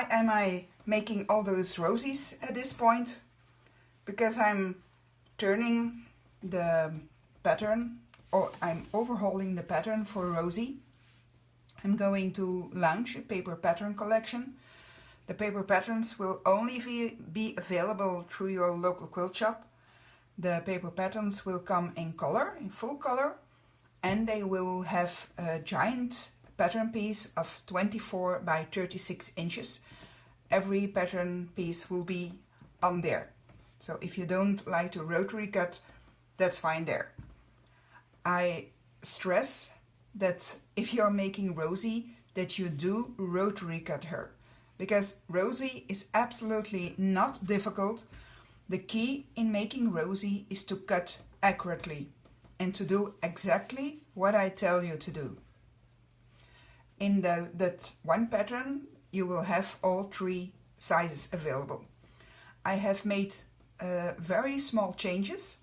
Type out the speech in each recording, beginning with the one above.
Why am I making all those rosies at this point? Because I'm turning the pattern, or I'm overhauling the pattern for Rozy. I'm going to launch a paper pattern collection. The paper patterns will only be available through your local quilt shop. The paper patterns will come in color, in full color, and they will have a giant pattern piece of 24 by 36 inches. Every pattern piece will be on there. So if you don't like to rotary cut, that's fine there. I stress that if you're making Rozy, that you do rotary cut her, because Rozy is absolutely not difficult. The key in making Rozy is to cut accurately and to do exactly what I tell you to do. In that one pattern, you will have all 3 sizes available. I have made very small changes,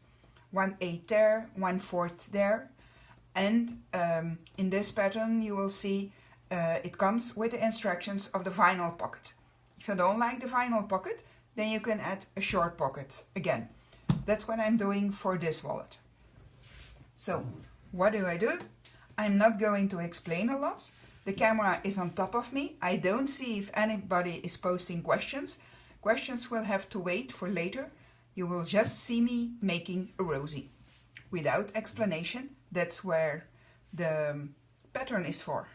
1/8 there, 1/4 there, and in this pattern you will see it comes with the instructions of the vinyl pocket. If you don't like the vinyl pocket, then you can add a short pocket again. That's what I'm doing for this wallet. So what do? I'm not going to explain a lot. The camera is on top of me. I don't see if anybody is posting questions. Questions will have to wait for later. You will just see me making a Rozy. Without explanation, that's where the pattern is for.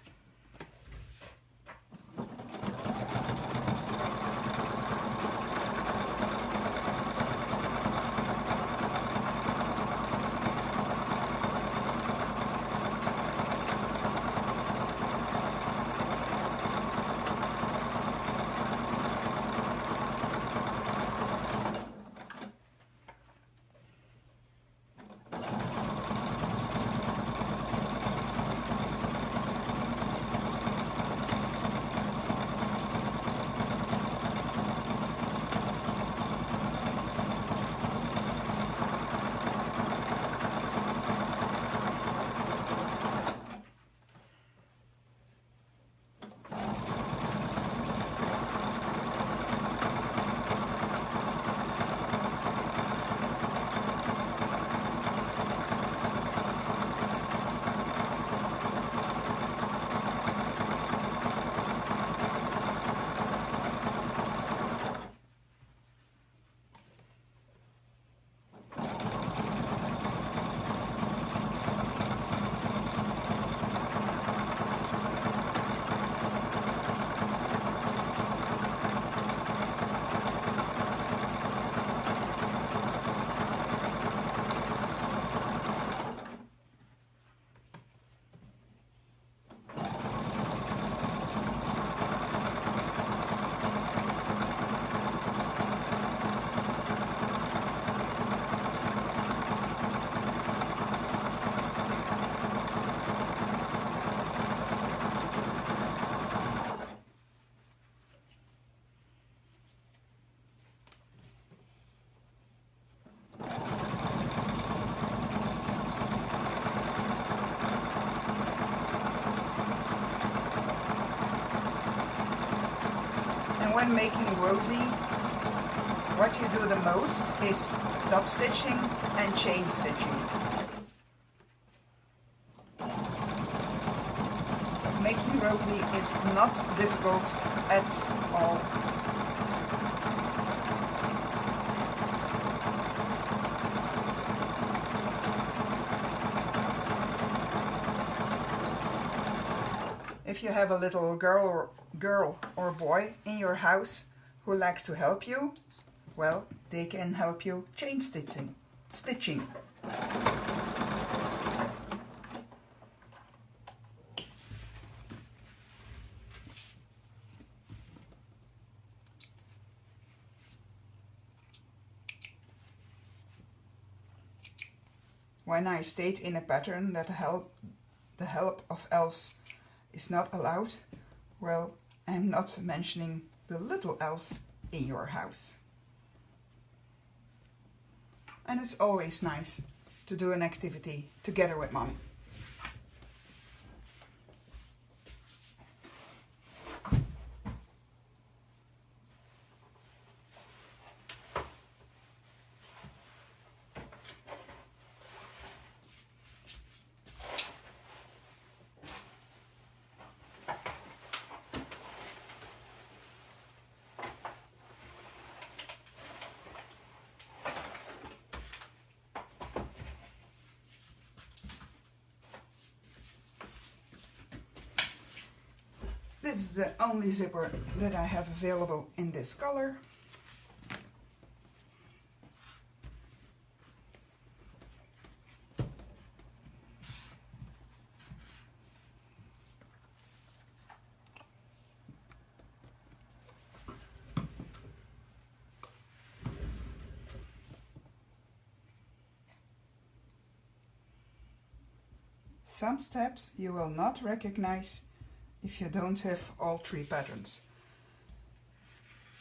When making Rozy, what you do the most is top stitching and chain stitching. Making Rozy is not difficult at all. If you have a little girl or boy in your house who likes to help you, well, they can help you chain stitching. When I state in a pattern that the help of elves is not allowed, well, I'm not mentioning the little elves in your house. And it's always nice to do an activity together with Mommy. This is the only zipper that I have available in this color. Some steps you will not recognize if you don't have all 3 patterns.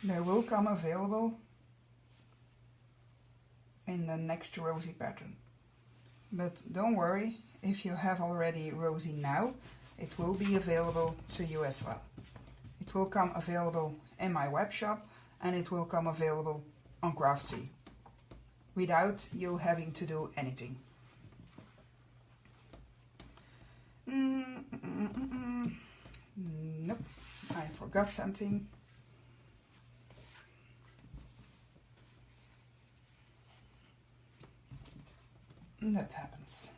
They will come available in the next Rozy pattern. But don't worry, if you have already Rozy now, it will be available to you as well. It will come available in my web shop and it will come available on Craftsy without you having to do anything. Nope, I forgot something. That happens.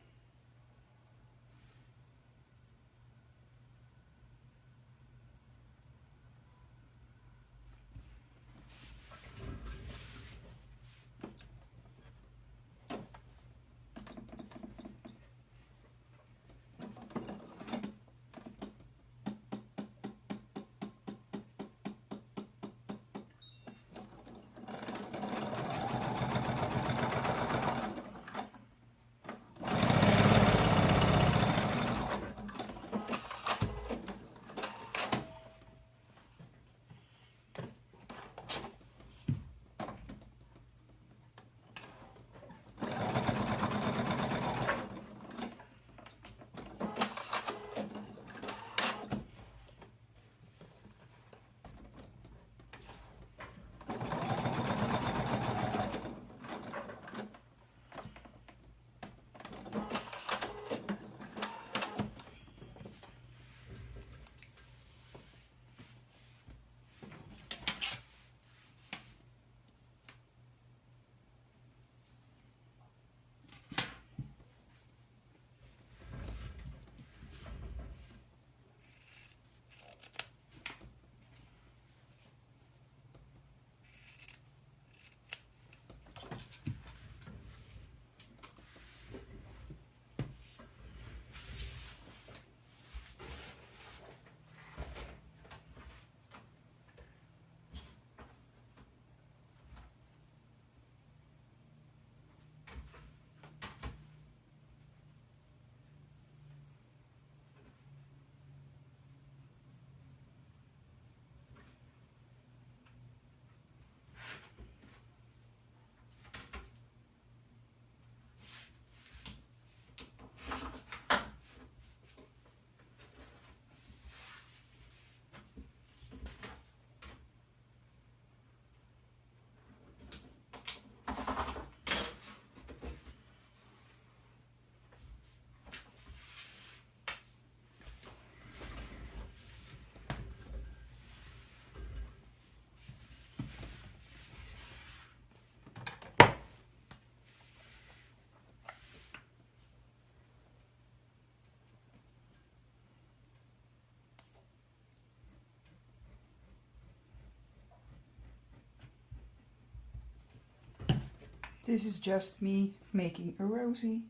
This is just me making a Rozy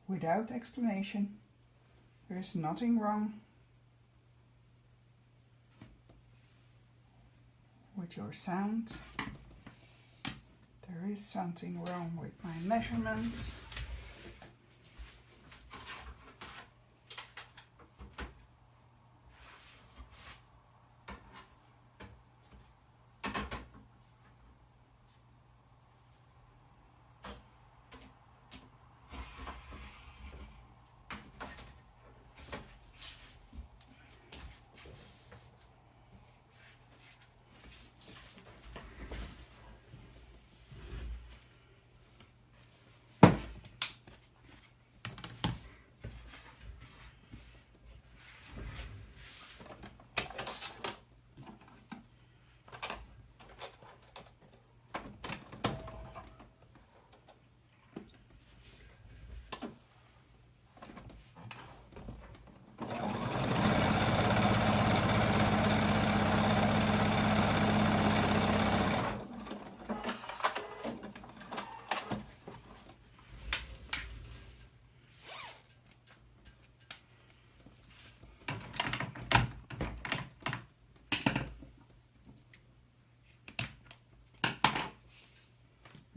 without explanation. There is nothing wrong with your sound. There is something wrong with my measurements.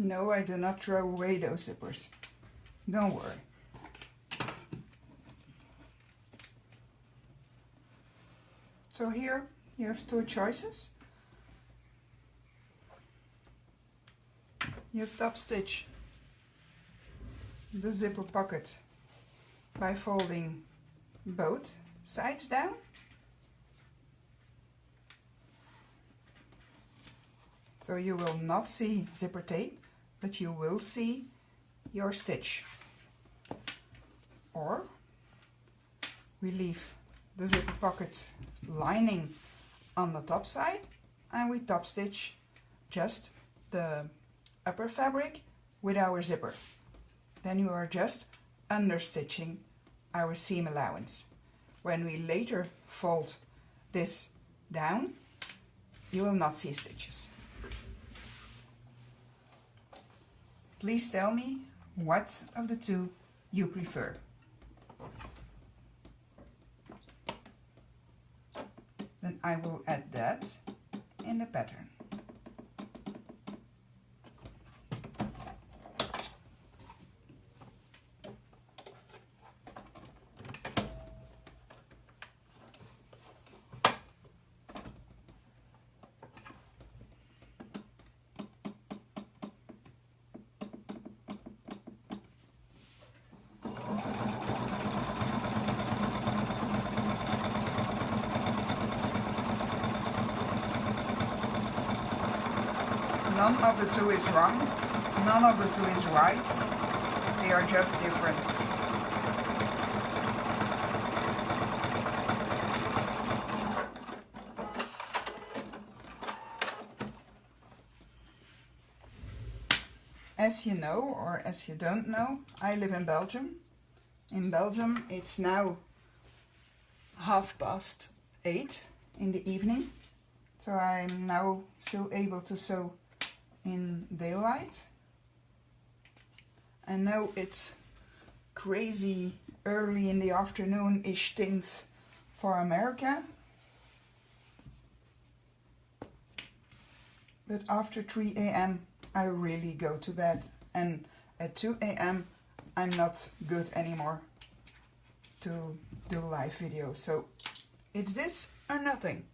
No, I do not throw away those zippers. Don't worry. So here you have two choices. You top stitch the zipper pocket by folding both sides down. So you will not see zipper tape, but you will see your stitch. Or we leave the zipper pocket lining on the top side and we top stitch just the upper fabric with our zipper. Then you are just understitching our seam allowance. When we later fold this down, you will not see stitches. Please tell me what of the two you prefer. Then I will add that in the pattern. None of the two is wrong, none of the two is right, they are just different. As you know, or as you don't know, I live in Belgium. In Belgium it's now 8:30 in the evening, so I'm now still able to sew in daylight. I know it's crazy early in the afternoon-ish things for America, but after 3 a.m. I really go to bed, and at 2 a.m. I'm not good anymore to do live videos, so it's this or nothing.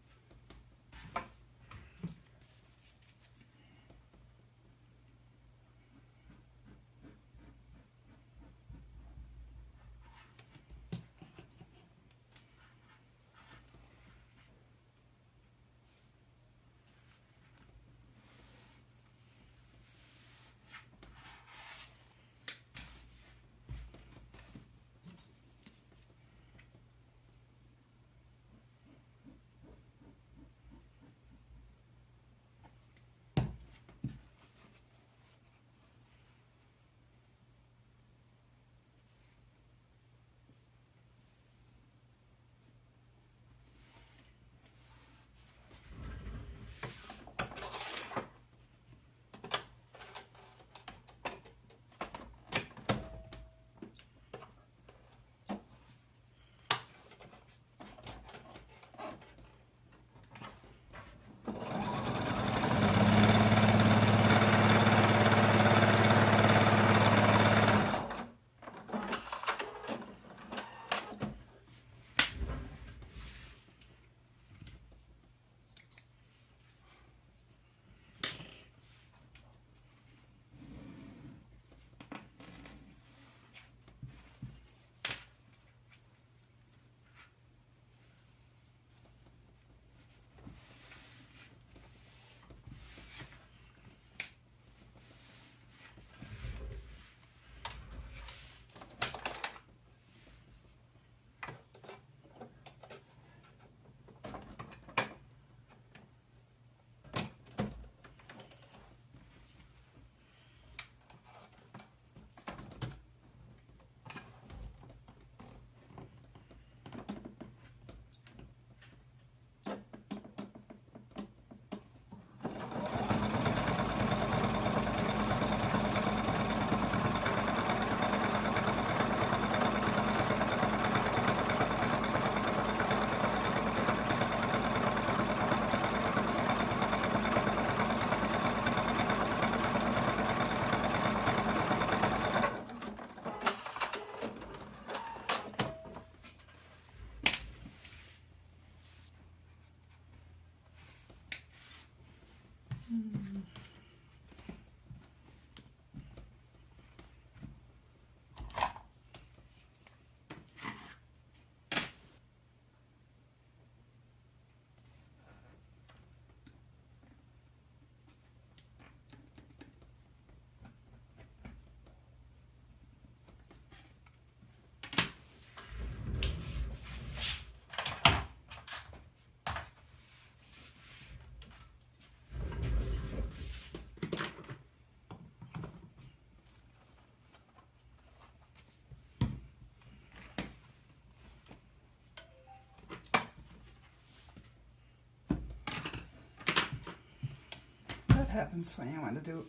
happens when you want to do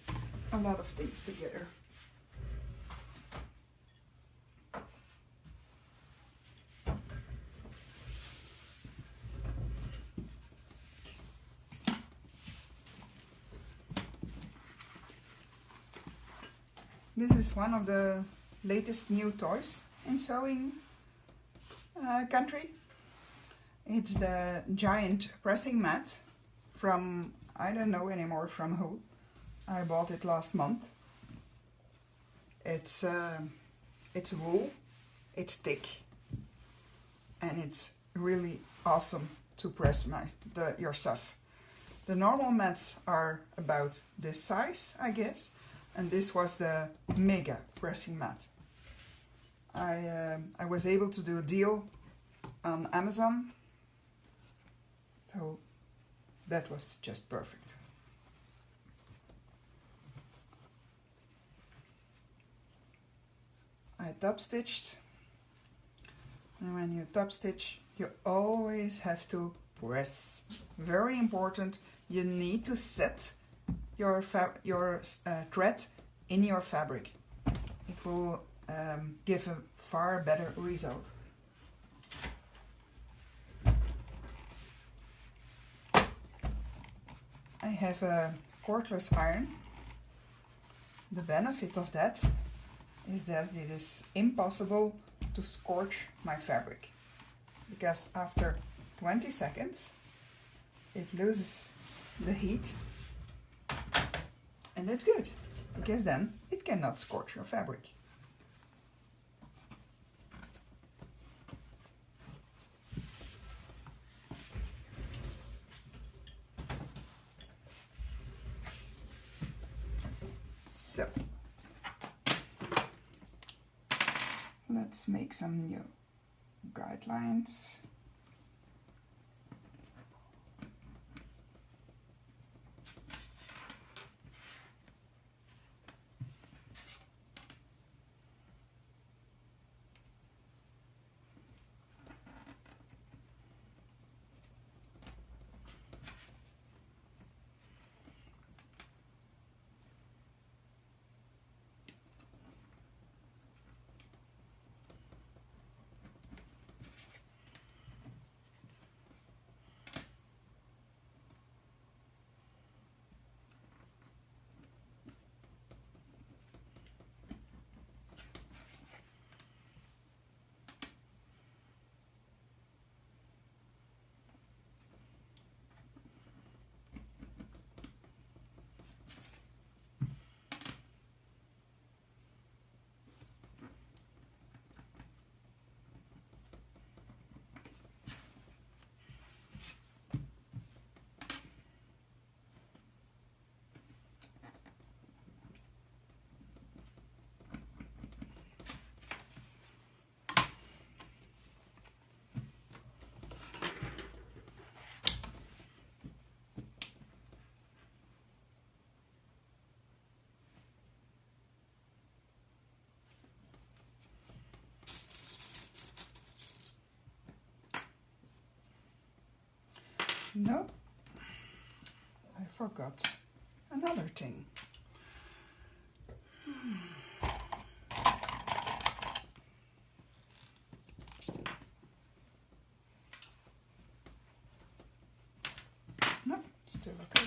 a lot of things together. This is one of the latest new toys in sewing country. It's the giant pressing mat from, I don't know anymore from who. I bought it last month. It's wool, it's thick, and it's really awesome to press your stuff. The normal mats are about this size, I guess, and this was the mega pressing mat. I was able to do a deal on Amazon, so that was just perfect. I top stitched, and when you top stitch you always have to press. Very important, you need to set your thread in your fabric. It will give a far better result. I have a cordless iron. The benefit of that is that it is impossible to scorch my fabric, because after 20 seconds it loses the heat, and that's good, because then it cannot scorch your fabric. So let's make some new guidelines. Nope, I forgot another thing. Nope, still okay.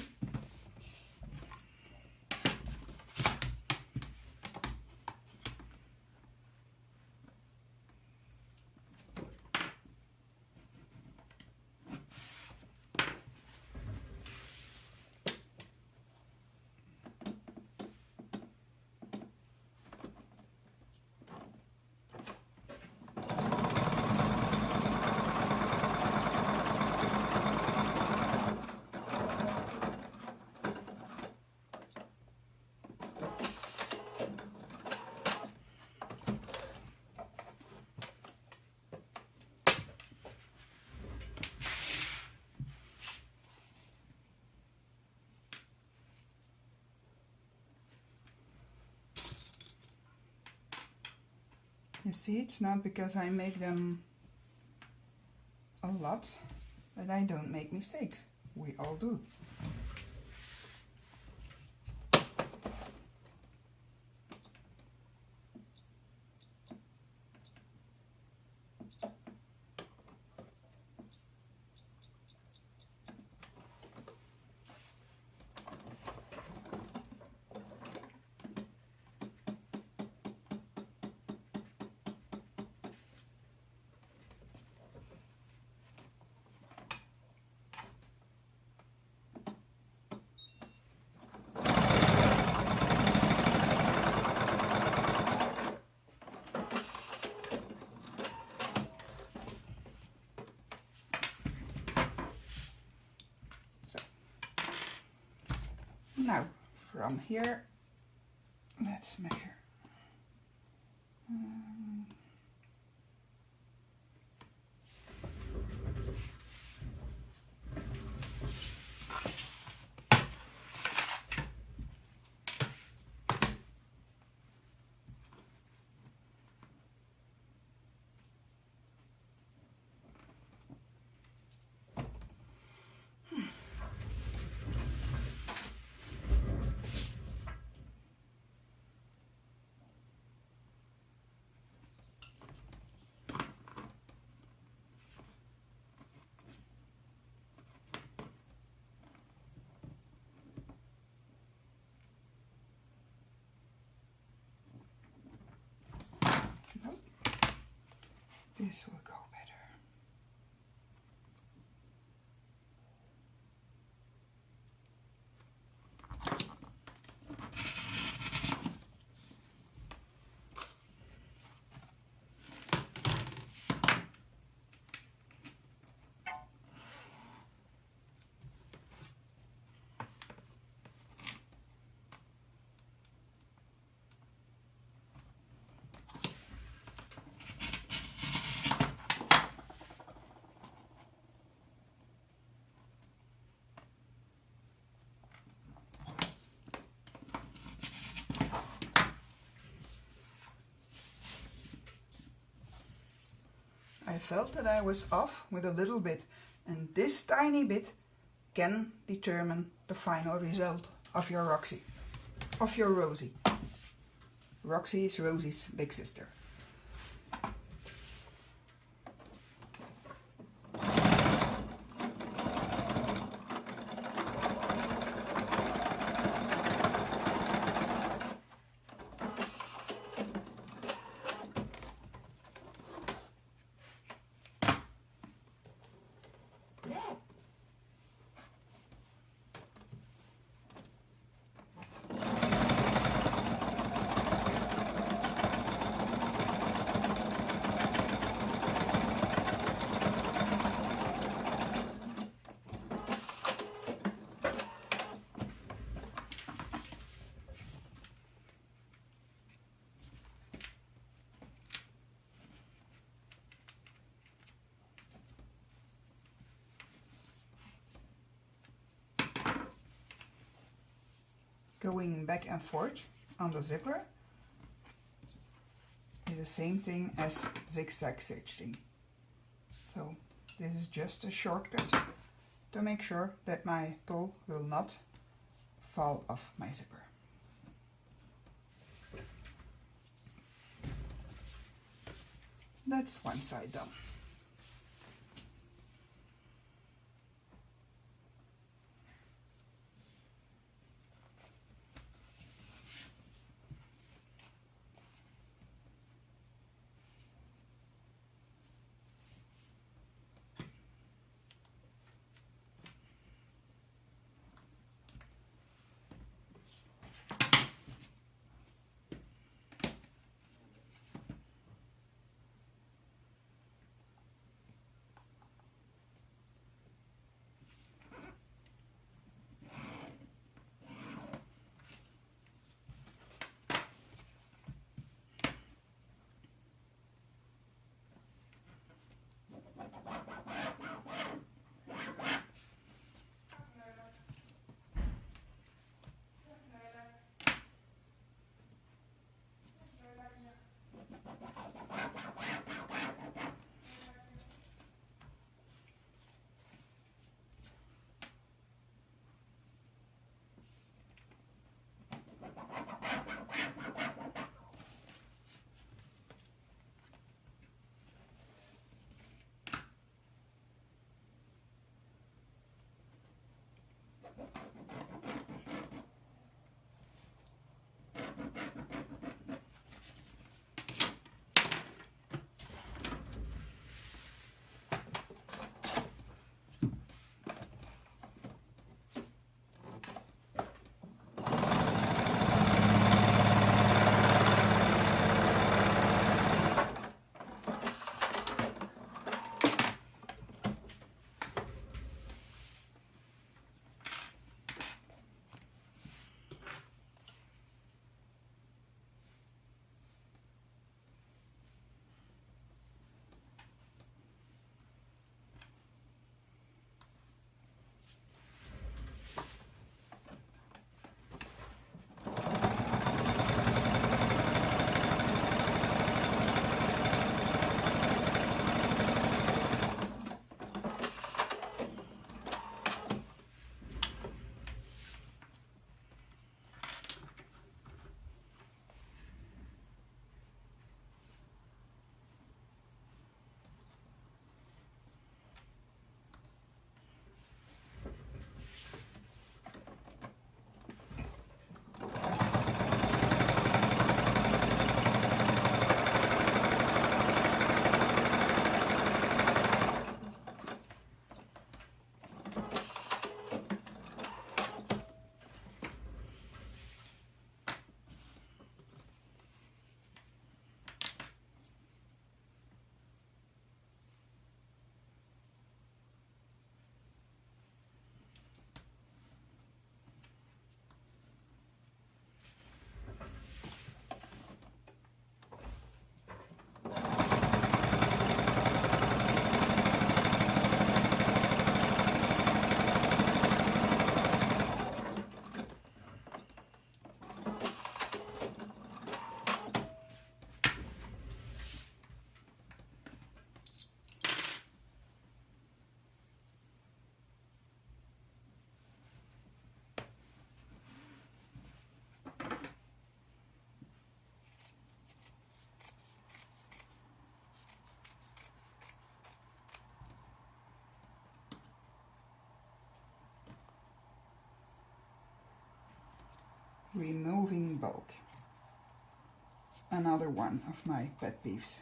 You see, it's not because I make them a lot that I don't make mistakes. We all do. Now, from here, let's measure. Nope. This will go better. I felt that I was off with a little bit, and this tiny bit can determine the final result of your Roxy, of your Rozy. Roxy is Rozy's big sister. Going back and forth on the zipper is the same thing as zigzag stitching. So this is just a shortcut to make sure that my pull will not fall off my zipper. That's one side done. removing bulk. It's another one of my pet peeves.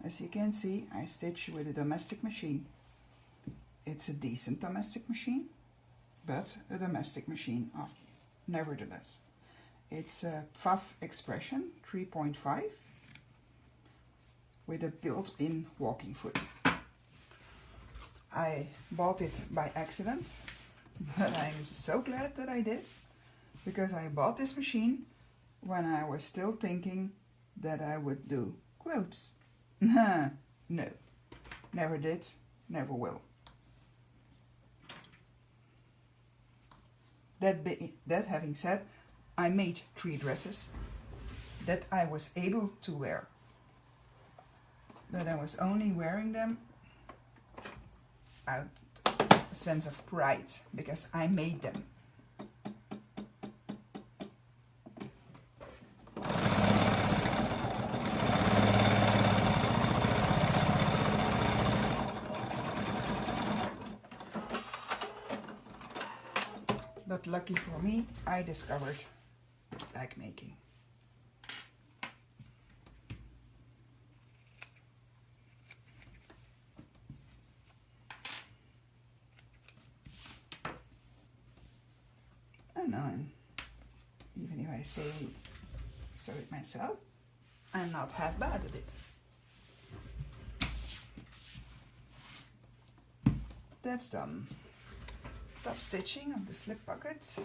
As you can see, I stitch with a domestic machine. It's a decent domestic machine, but a domestic machine nevertheless. It's a Pfaff Expression 3.5 with a built-in walking foot. I bought it by accident, but I'm so glad that I did, because I bought this machine when I was still thinking that I would do clothes. No, never did, never will. That having said, I made 3 dresses that I was able to wear. But I was only wearing them out of a sense of pride, because I made them. But lucky for me, I discovered bag making. And even if I say so it myself, I'm not half bad at it. That's done. Top stitching of the slip pockets.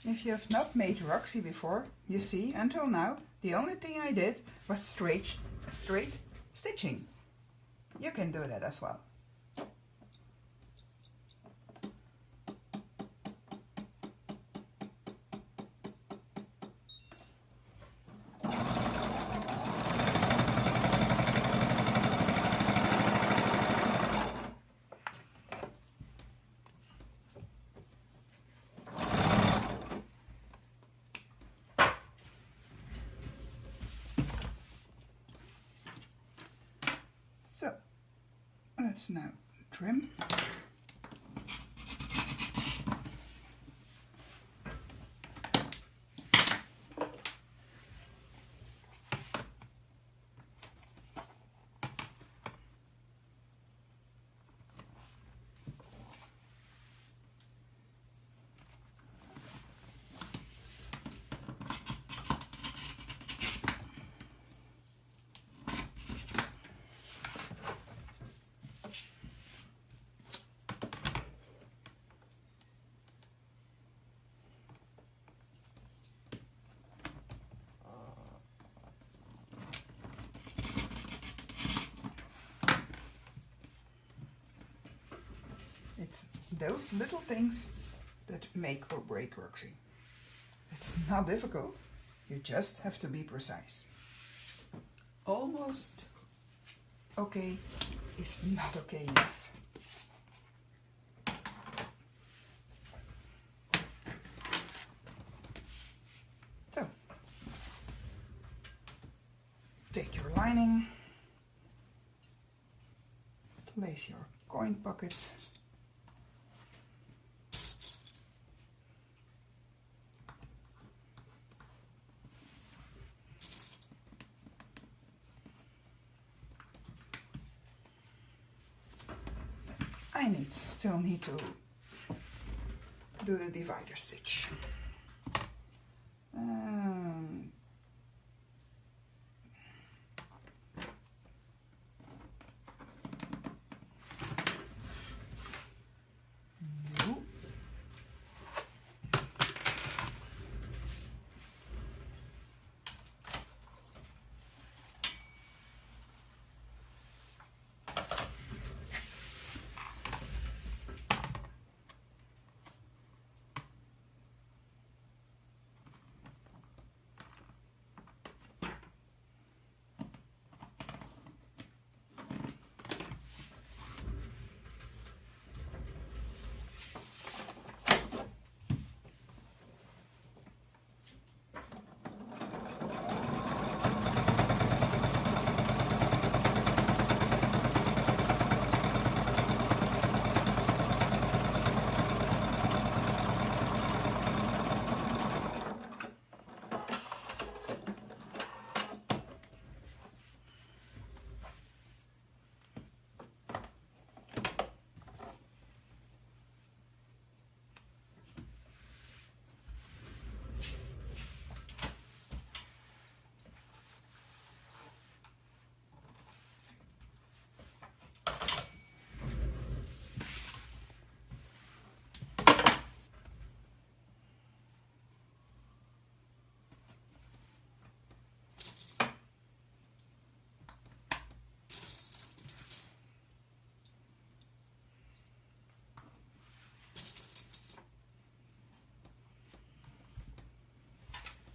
If you have not made Roxy before, you see, until now, the only thing I did was straight stitching. You can do that as well. So, let's now trim. It's those little things that make or break Roxy. It's not difficult, you just have to be precise. Almost okay is not okay enough. So, take your lining, place your coin pocket, I still need to do the divider stitch.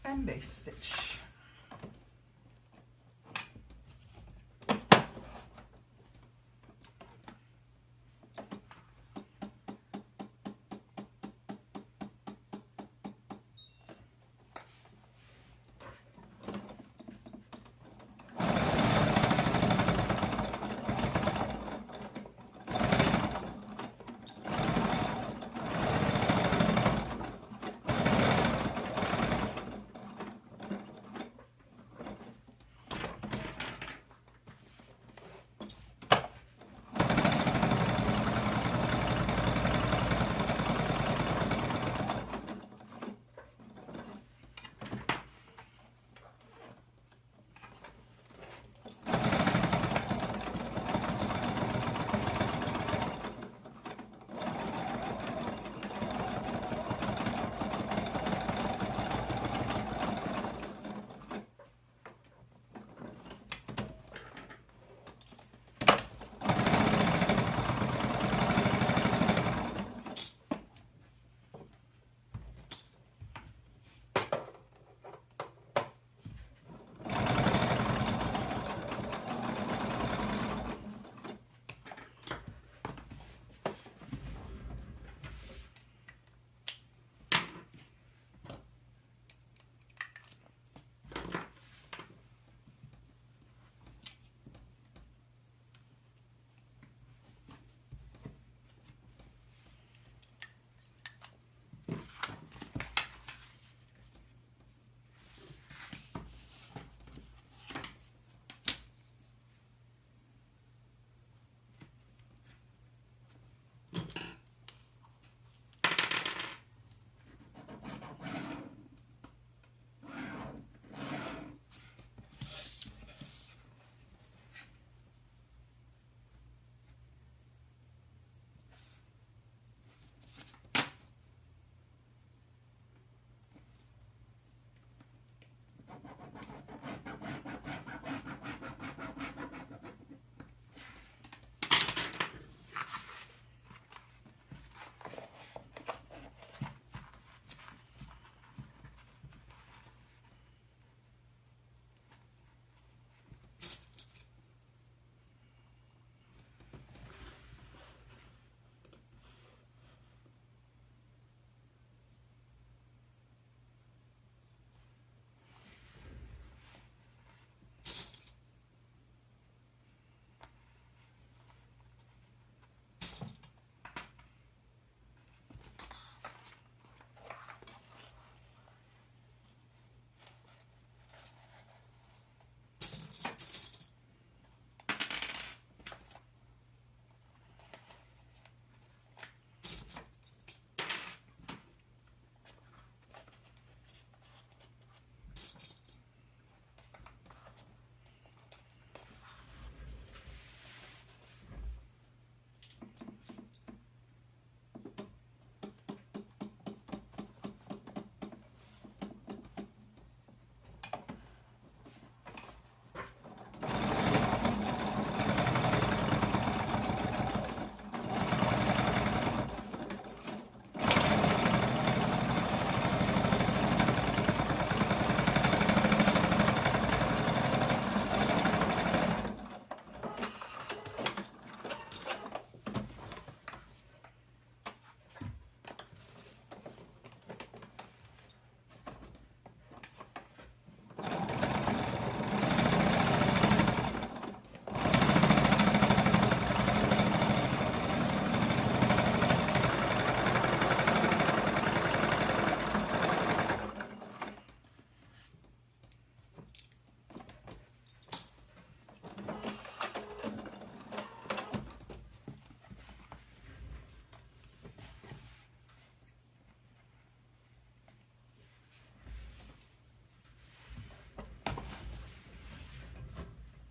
and base stitch.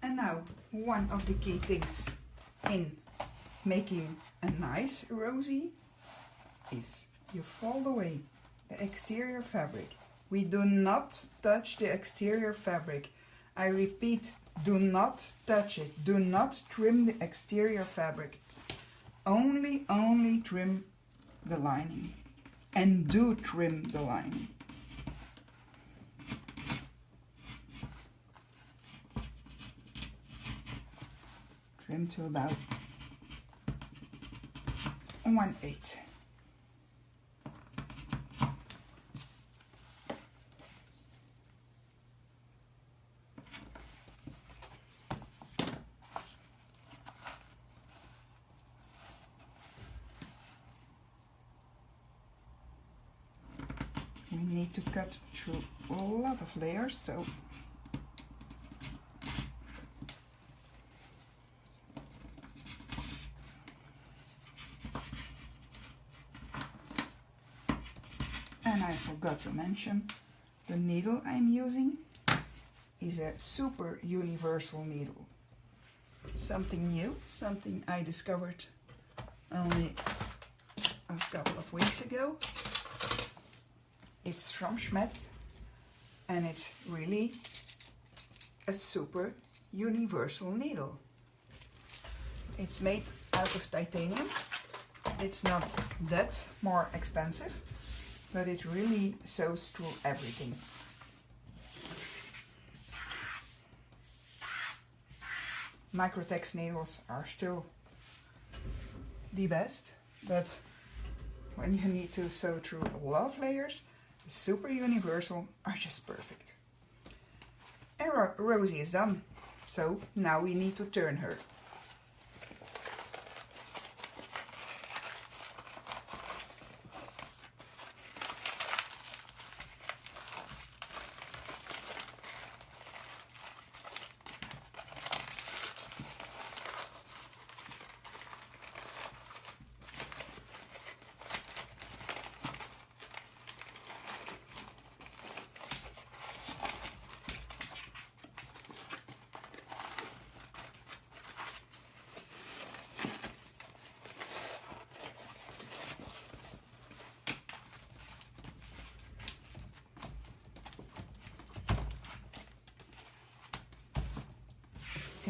And now, one of the key things in making a nice rosy is you fold away the exterior fabric. We do not touch the exterior fabric. I repeat, do not touch it. Do not trim the exterior fabric. Only trim the lining. And do trim the lining. trim to about 1/8. We need to cut through a lot of layers, so and I forgot to mention the needle I'm using is a super universal needle. Something new, something I discovered only a couple of weeks ago. It's from Schmet and it's really a super universal needle. It's made out of titanium. It's not that more expensive, but it really sews through everything. Microtex needles are still the best, but when you need to sew through a lot of layers, the super universal are just perfect. And Rozy is done, so now we need to turn her.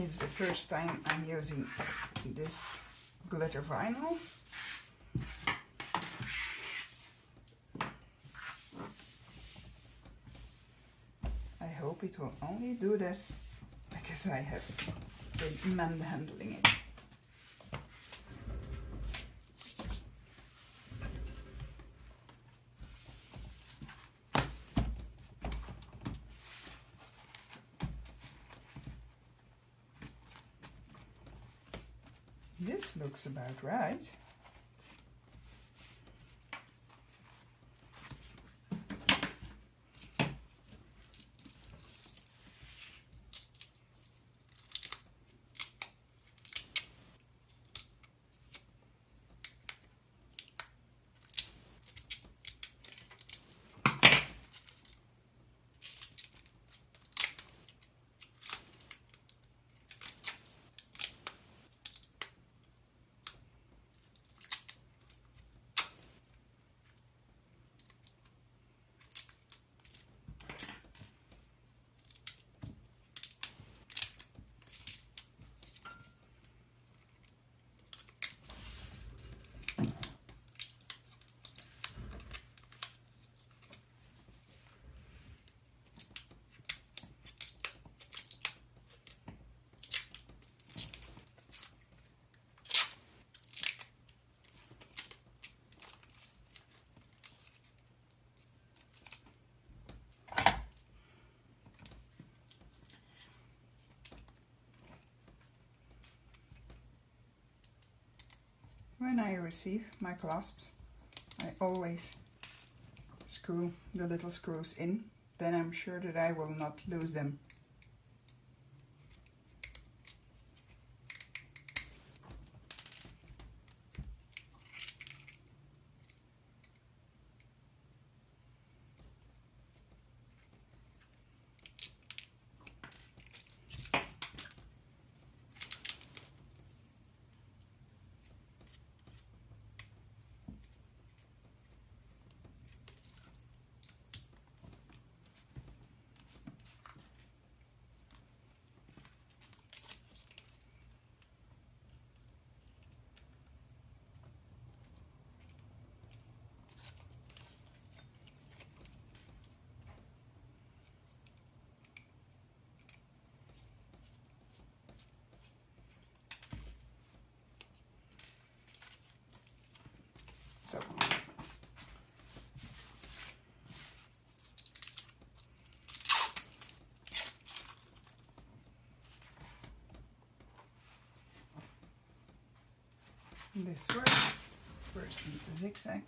It's the first time I'm using this glitter vinyl. I hope it will only do this because I have been manhandling it. This looks about right. When I receive my clasps, I always screw the little screws in, then I'm sure that I will not lose them. this works. First need to zigzag.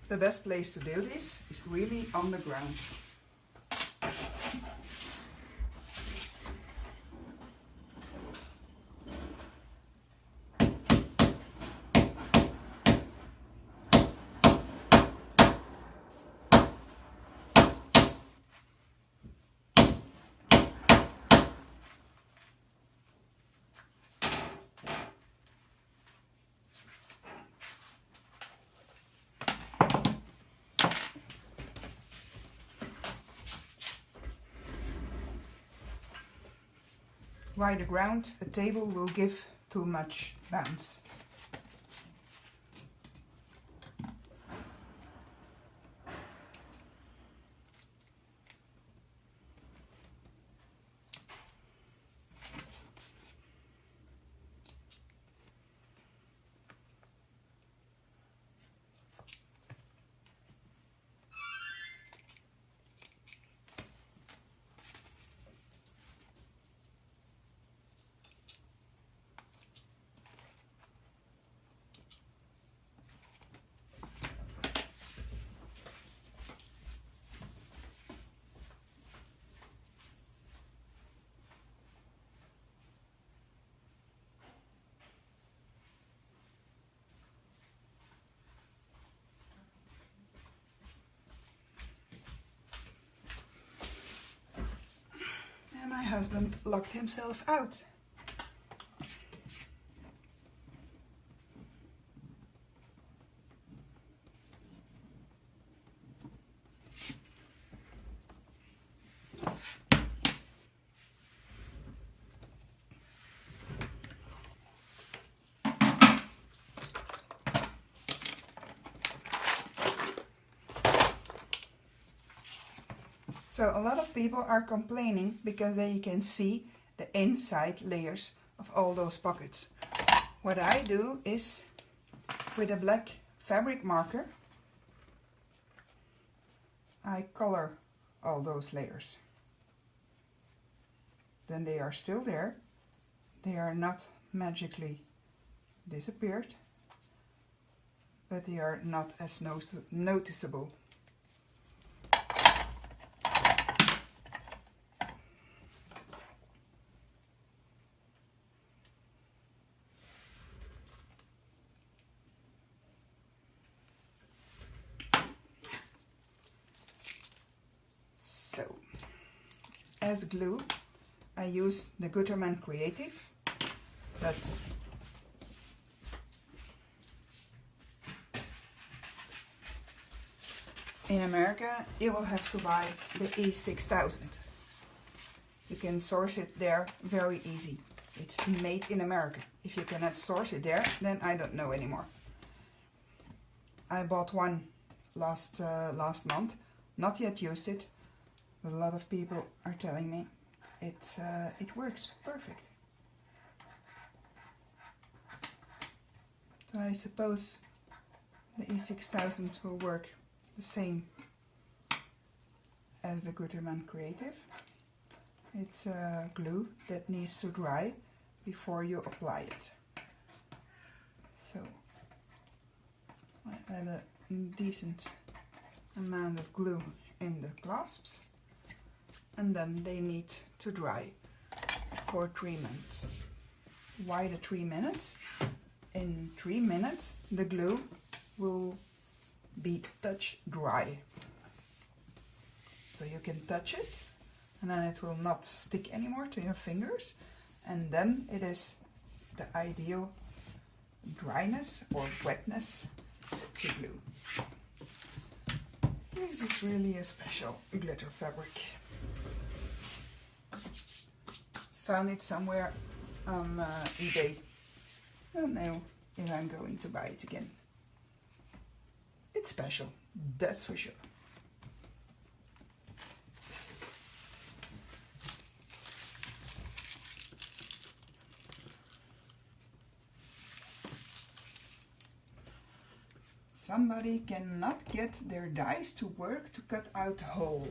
The best place to do this is really on the ground. By the ground, a table will give too much bounce. My husband locked himself out. So a lot of people are complaining because they can see the inside layers of all those pockets. What I do is, with a black fabric marker, I color all those layers. Then they are still there. They are not magically disappeared, but they are not as noticeable. So, as glue, I use the Gutermann Creative, but in America you will have to buy the E6000. You can source it there very easy. It's made in America. If you cannot source it there, then I don't know anymore. I bought one last month, not yet used it, but a lot of people are telling me it works perfect. So I suppose the E6000 will work the same as the Gutermann Creative. It's glue that needs to dry before you apply it. So I add a decent amount of glue in the clasps, and then they need to dry for 3 minutes. Why the 3 minutes? In 3 minutes the glue will be touch dry. So you can touch it and then it will not stick anymore to your fingers, and then it is the ideal dryness or wetness to glue. This is really a special glitter fabric. Found it somewhere on eBay. I don't know if I'm going to buy it again. It's special, that's for sure. Somebody cannot get their dies to work to cut out a hole.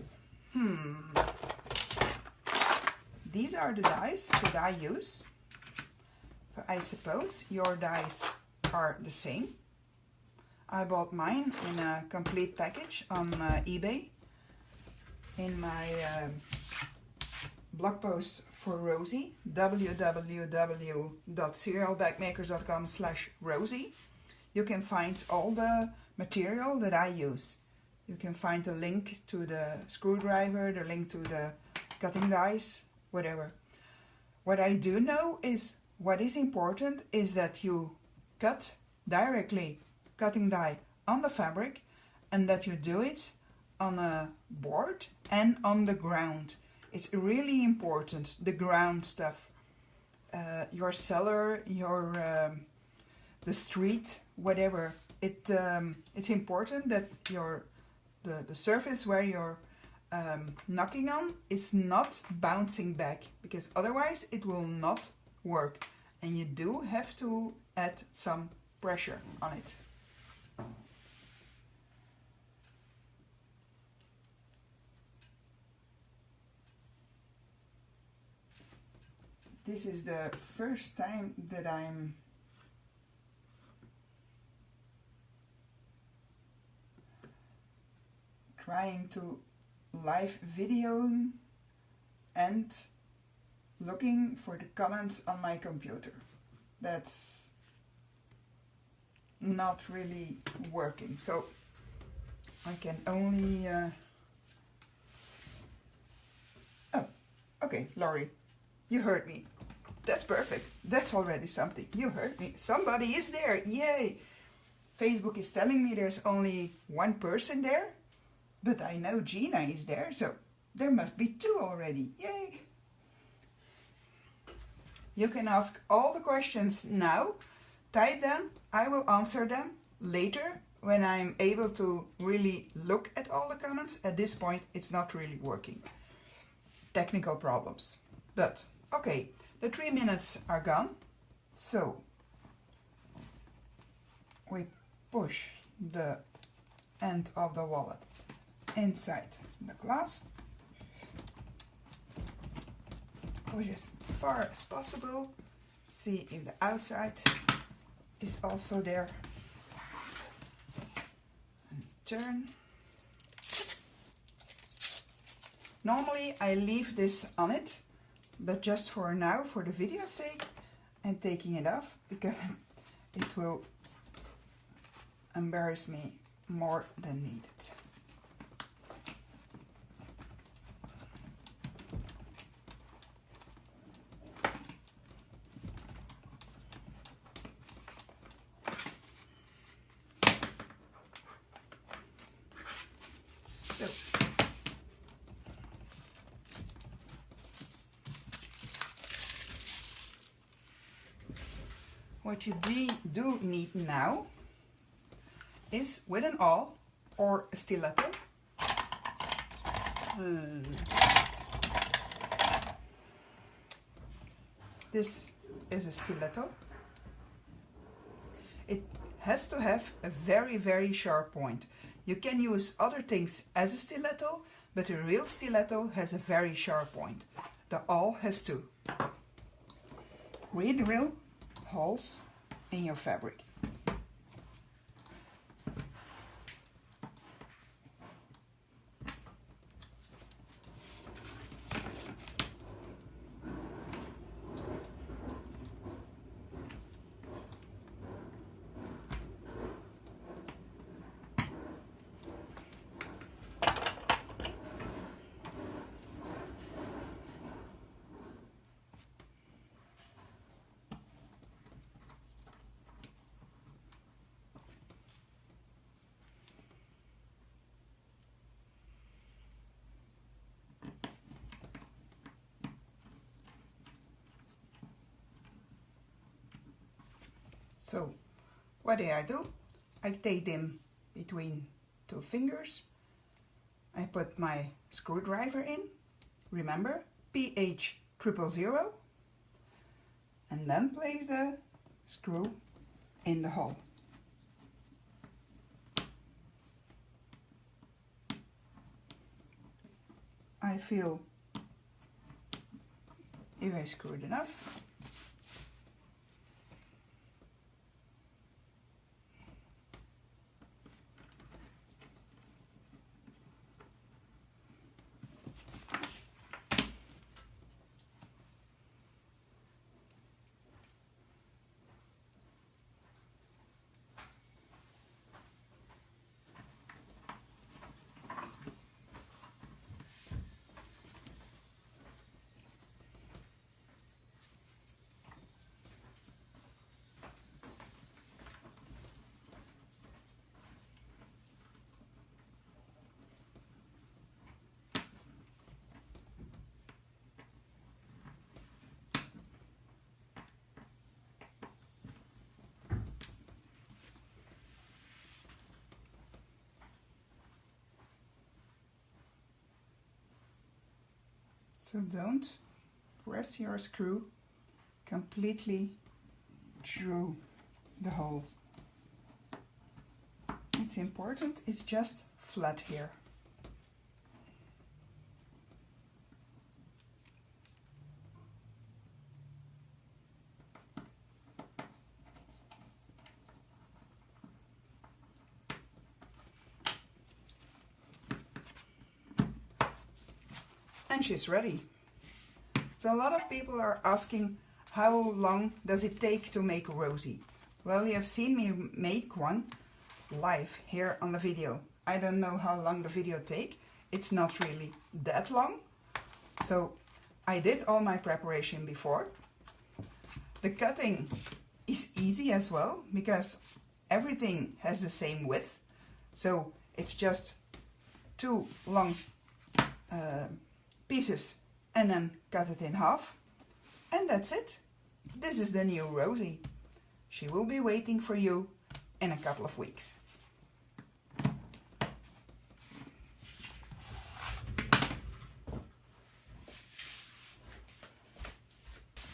These are the dies that I use. So I suppose your dies are the same. I bought mine in a complete package on eBay. In my blog post for Rozy, www.serialbagmakers.com/Rozy, you can find all the material that I use. You can find the link to the screwdriver, the link to the cutting dies, whatever. What I do know is what is important is that you cut directly cutting die on the fabric, and that you do it on a board and on the ground. It's really important, the ground stuff. Your cellar, your the street, whatever. It's important that the surface where you're knocking on is not bouncing back, because otherwise it will not work, and you do have to add some pressure on it. This is the first time that I'm trying to live video and looking for the comments on my computer. That's not really working, so I can only oh, okay, Laurie, you heard me. That's perfect. That's already something. You heard me. Somebody is there. Yay! Facebook is telling me there's only one person there, but I know Gina is there, so there must be 2 already. Yay! You can ask all the questions now. Type them. I will answer them later when I'm able to really look at all the comments. At this point, it's not really working. Technical problems. But, okay, the 3 minutes are gone. So, we push the end of the wallet inside the clasp. Push as far as possible. See if the outside is also there. And turn. Normally I leave this on it, but just for now, for the video's sake, I'm taking it off because it will embarrass me more than needed. So, What you do need now is with an awl or a stiletto. This is a stiletto. It has to have a very, very sharp point. You can use other things as a stiletto, but a real stiletto has a very sharp point. The awl has to. Re-drill holes in your fabric. So what do? I take them between two fingers. I put my screwdriver in, remember, PH 000, and then place the screw in the hole. I feel if I screwed enough. So don't press your screw completely through the hole. It's important, it's just flat here. And she's ready. So a lot of people are asking, how long does it take to make Rozy? Well, you have seen me make one live here on the video. I don't know how long the video take. It's not really that long. So I did all my preparation before. The cutting is easy as well because everything has the same width. So it's just two long pieces and then cut it in half, and that's it. This is the new Rozy. She will be waiting for you in a couple of weeks.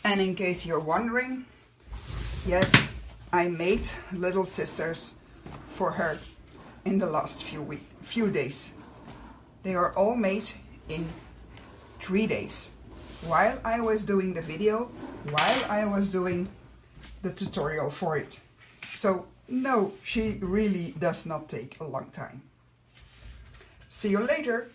And in case you're wondering, yes, I made little sisters for her in the last few days. They are all made in 3 days, while I was doing the video, while I was doing the tutorial for it. So no, she really does not take a long time. See you later.